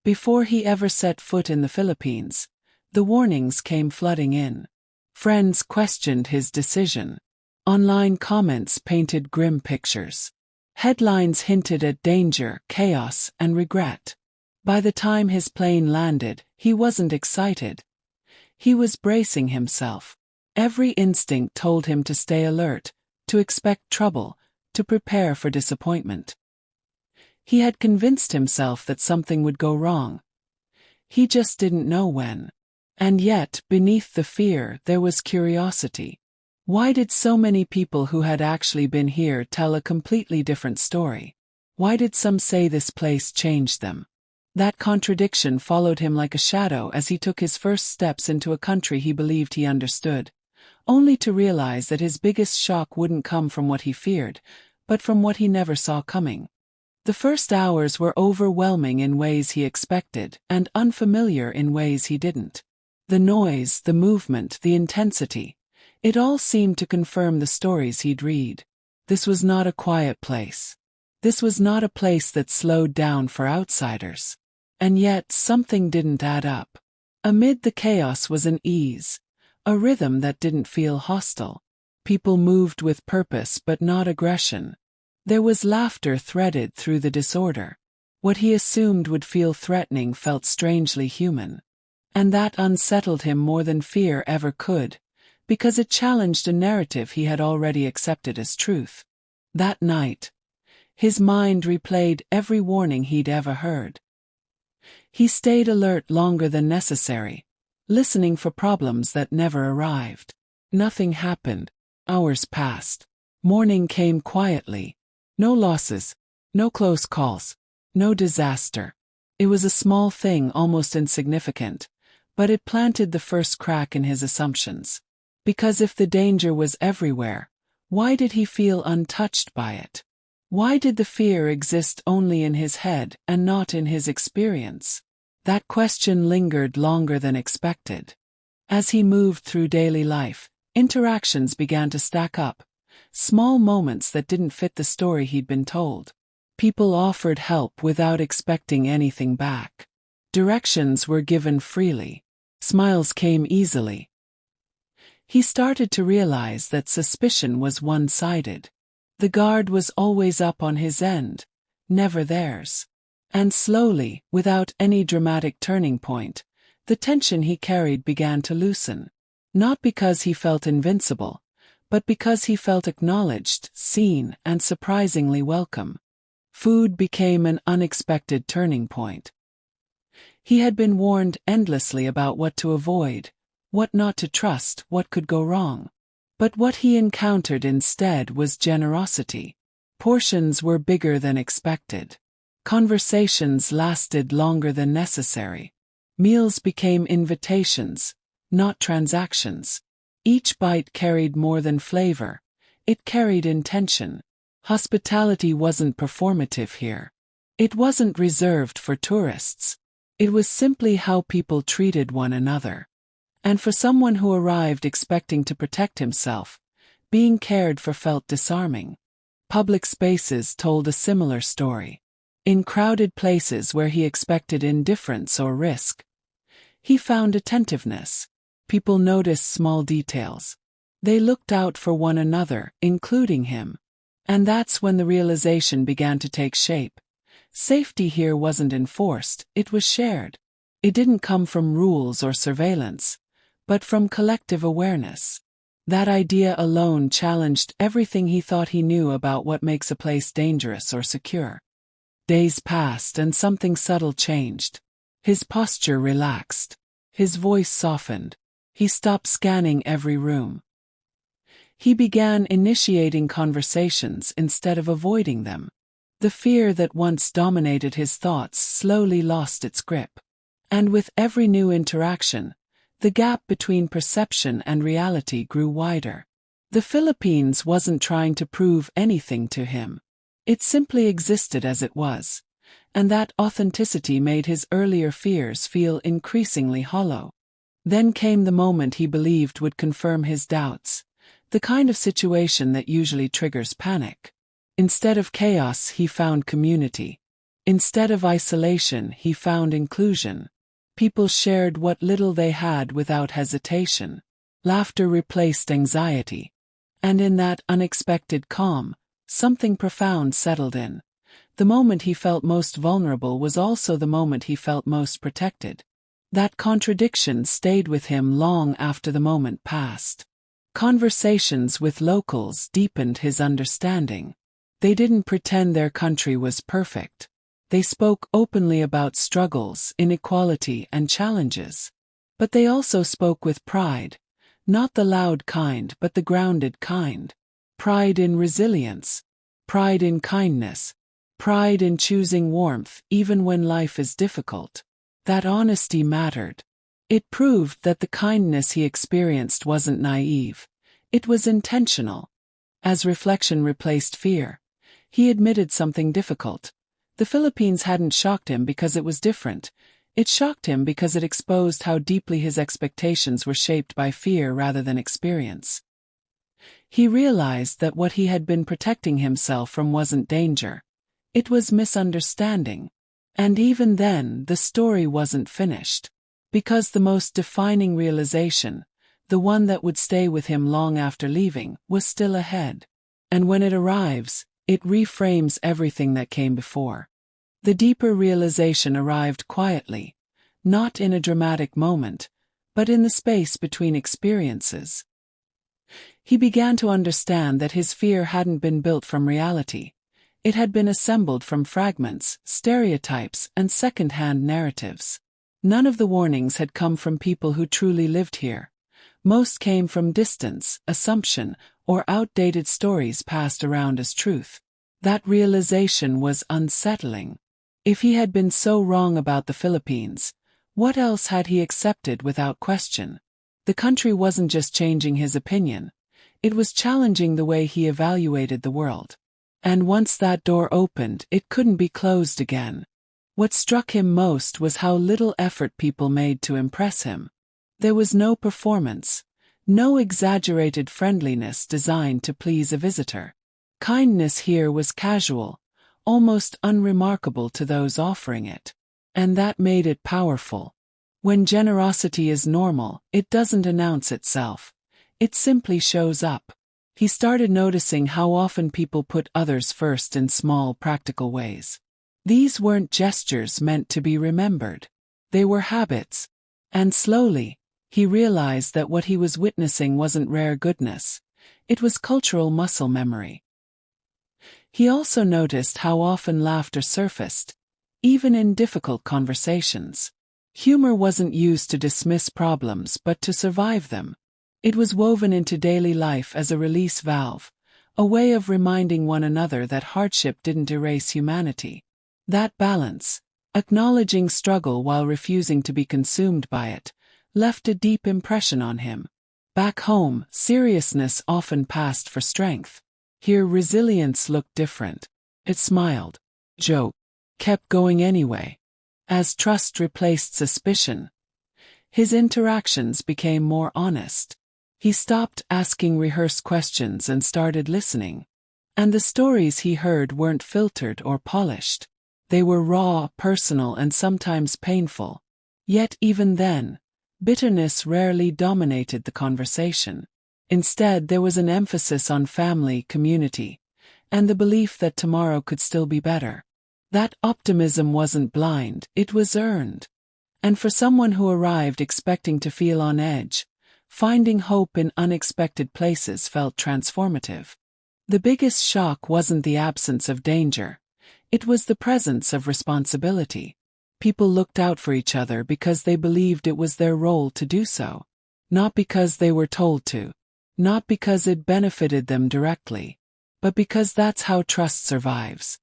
Before he ever set foot in the Philippines, the warnings came flooding in. Friends questioned his decision. Online comments painted grim pictures. Headlines hinted at danger, chaos, and regret. By the time his plane landed, he wasn't excited. He was bracing himself. Every instinct told him to stay alert, to expect trouble, to prepare for disappointment. He had convinced himself that something would go wrong. He just didn't know when. And yet, beneath the fear, there was curiosity. Why did so many people who had actually been here tell a completely different story? Why did some say this place changed them? That contradiction followed him like a shadow as he took his first steps into a country he believed he understood, only to realize that his biggest shock wouldn't come from what he feared, but from what he never saw coming. The first hours were overwhelming in ways he expected, and unfamiliar in ways he didn't. The noise, the movement, the intensity. It all seemed to confirm the stories he'd read. This was not a quiet place. This was not a place that slowed down for outsiders. And yet, something didn't add up. Amid the chaos was an ease, a rhythm that didn't feel hostile. People moved with purpose but not aggression. There was laughter threaded through the disorder. What he assumed would feel threatening felt strangely human. And that unsettled him more than fear ever could, because it challenged a narrative he had already accepted as truth. That night, his mind replayed every warning he'd ever heard. He stayed alert longer than necessary, listening for problems that never arrived. Nothing happened. Hours passed. Morning came quietly. No losses, no close calls, no disaster. It was a small thing, almost insignificant, but it planted the first crack in his assumptions. Because if the danger was everywhere, why did he feel untouched by it? Why did the fear exist only in his head and not in his experience? That question lingered longer than expected. As he moved through daily life, interactions began to stack up. Small moments that didn't fit the story he'd been told. People offered help without expecting anything back. Directions were given freely. Smiles came easily. He started to realize that suspicion was one-sided. The guard was always up on his end, never theirs. And slowly, without any dramatic turning point, the tension he carried began to loosen. Not because he felt invincible, but because he felt acknowledged, seen, and surprisingly welcome. Food became an unexpected turning point. He had been warned endlessly about what to avoid, what not to trust, what could go wrong. But what he encountered instead was generosity. Portions were bigger than expected. Conversations lasted longer than necessary. Meals became invitations, not transactions. Each bite carried more than flavor. It carried intention. Hospitality wasn't performative here. It wasn't reserved for tourists. It was simply how people treated one another. And for someone who arrived expecting to protect himself, being cared for felt disarming. Public spaces told a similar story. In crowded places where he expected indifference or risk, he found attentiveness. People noticed small details. They looked out for one another, including him. And that's when the realization began to take shape. Safety here wasn't enforced, it was shared. It didn't come from rules or surveillance, but from collective awareness. That idea alone challenged everything he thought he knew about what makes a place dangerous or secure. Days passed and something subtle changed. His posture relaxed. His voice softened. He stopped scanning every room. He began initiating conversations instead of avoiding them. The fear that once dominated his thoughts slowly lost its grip. And with every new interaction, the gap between perception and reality grew wider. The Philippines wasn't trying to prove anything to him. It simply existed as it was. And that authenticity made his earlier fears feel increasingly hollow. Then came the moment he believed would confirm his doubts, the kind of situation that usually triggers panic. Instead of chaos, he found community. Instead of isolation, he found inclusion. People shared what little they had without hesitation. Laughter replaced anxiety. And in that unexpected calm, something profound settled in. The moment he felt most vulnerable was also the moment he felt most protected. That contradiction stayed with him long after the moment passed. Conversations with locals deepened his understanding. They didn't pretend their country was perfect. They spoke openly about struggles, inequality, and challenges. But they also spoke with pride. Not the loud kind, but the grounded kind. Pride in resilience. Pride in kindness. Pride in choosing warmth even when life is difficult. That honesty mattered. It proved that the kindness he experienced wasn't naive. It was intentional. As reflection replaced fear, he admitted something difficult. The Philippines hadn't shocked him because it was different. It shocked him because it exposed how deeply his expectations were shaped by fear rather than experience. He realized that what he had been protecting himself from wasn't danger. It was misunderstanding. And even then, the story wasn't finished. Because the most defining realization, the one that would stay with him long after leaving, was still ahead. And when it arrives, it reframes everything that came before. The deeper realization arrived quietly, not in a dramatic moment, but in the space between experiences. He began to understand that his fear hadn't been built from reality. It had been assembled from fragments, stereotypes, and second-hand narratives. None of the warnings had come from people who truly lived here. Most came from distance, assumption, or outdated stories passed around as truth. That realization was unsettling. If he had been so wrong about the Philippines, what else had he accepted without question? The country wasn't just changing his opinion. It was challenging the way he evaluated the world. And once that door opened, it couldn't be closed again. What struck him most was how little effort people made to impress him. There was no performance, no exaggerated friendliness designed to please a visitor. Kindness here was casual, almost unremarkable to those offering it. And that made it powerful. When generosity is normal, it doesn't announce itself. It simply shows up. He started noticing how often people put others first in small, practical ways. These weren't gestures meant to be remembered. They were habits. And slowly, he realized that what he was witnessing wasn't rare goodness. It was cultural muscle memory. He also noticed how often laughter surfaced, even in difficult conversations. Humor wasn't used to dismiss problems but to survive them. It was woven into daily life as a release valve, a way of reminding one another that hardship didn't erase humanity. That balance, acknowledging struggle while refusing to be consumed by it, left a deep impression on him. Back home, seriousness often passed for strength. Here, resilience looked different. It smiled, joked, kept going anyway. As trust replaced suspicion, his interactions became more honest. He stopped asking rehearsed questions and started listening. And the stories he heard weren't filtered or polished. They were raw, personal, and sometimes painful. Yet even then, bitterness rarely dominated the conversation. Instead, there was an emphasis on family, community, and the belief that tomorrow could still be better. That optimism wasn't blind, it was earned. And for someone who arrived expecting to feel on edge, finding hope in unexpected places felt transformative. The biggest shock wasn't the absence of danger. It was the presence of responsibility. People looked out for each other because they believed it was their role to do so. Not because they were told to. Not because it benefited them directly. But because that's how trust survives.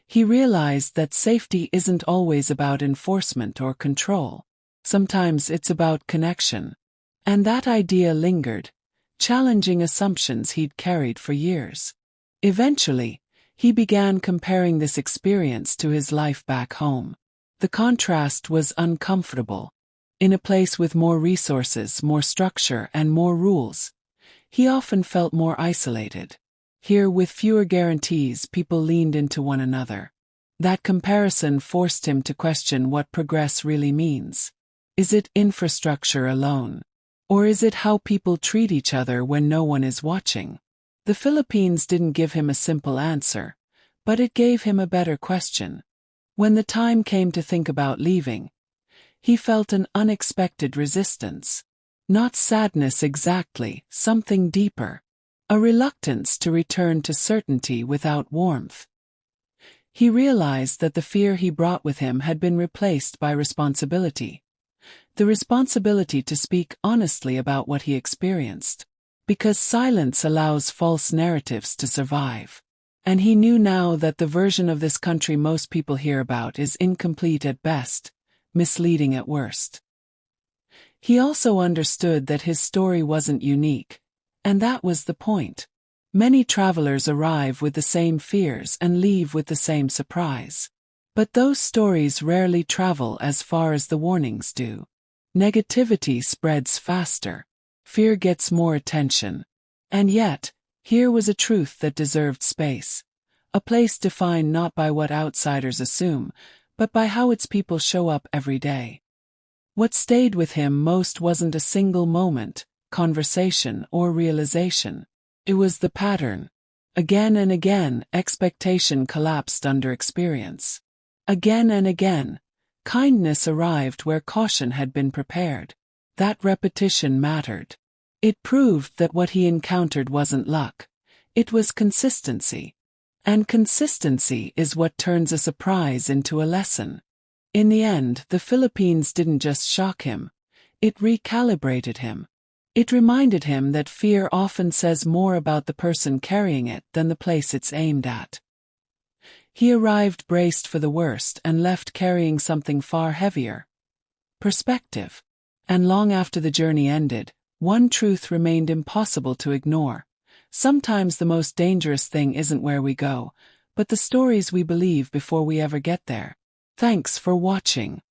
He realized that safety isn't always about enforcement or control. Sometimes it's about connection. And that idea lingered, challenging assumptions he'd carried for years. Eventually, he began comparing this experience to his life back home. The contrast was uncomfortable. In a place with more resources, more structure, and more rules, he often felt more isolated. Here, with fewer guarantees, people leaned into one another. That comparison forced him to question what progress really means. Is it infrastructure alone? Or is it how people treat each other when no one is watching? The Philippines didn't give him a simple answer, but it gave him a better question. When the time came to think about leaving, he felt an unexpected resistance. Not sadness exactly, something deeper. A reluctance to return to certainty without warmth. He realized that the fear he brought with him had been replaced by responsibility. The responsibility to speak honestly about what he experienced. Because silence allows false narratives to survive. And he knew now that the version of this country most people hear about is incomplete at best, misleading at worst. He also understood that his story wasn't unique, and that was the point. Many travelers arrive with the same fears and leave with the same surprise. But those stories rarely travel as far as the warnings do. Negativity spreads faster. Fear gets more attention. And yet, here was a truth that deserved space. A place defined not by what outsiders assume, but by how its people show up every day. What stayed with him most wasn't a single moment, conversation, or realization. It was the pattern. Again and again, expectation collapsed under experience. Again and again, kindness arrived where caution had been prepared. That repetition mattered. It proved that what he encountered wasn't luck. It was consistency. And consistency is what turns a surprise into a lesson. In the end, the Philippines didn't just shock him. It recalibrated him. It reminded him that fear often says more about the person carrying it than the place it's aimed at. He arrived braced for the worst and left carrying something far heavier. Perspective. And long after the journey ended, one truth remained impossible to ignore. Sometimes the most dangerous thing isn't where we go, but the stories we believe before we ever get there. Thanks for watching.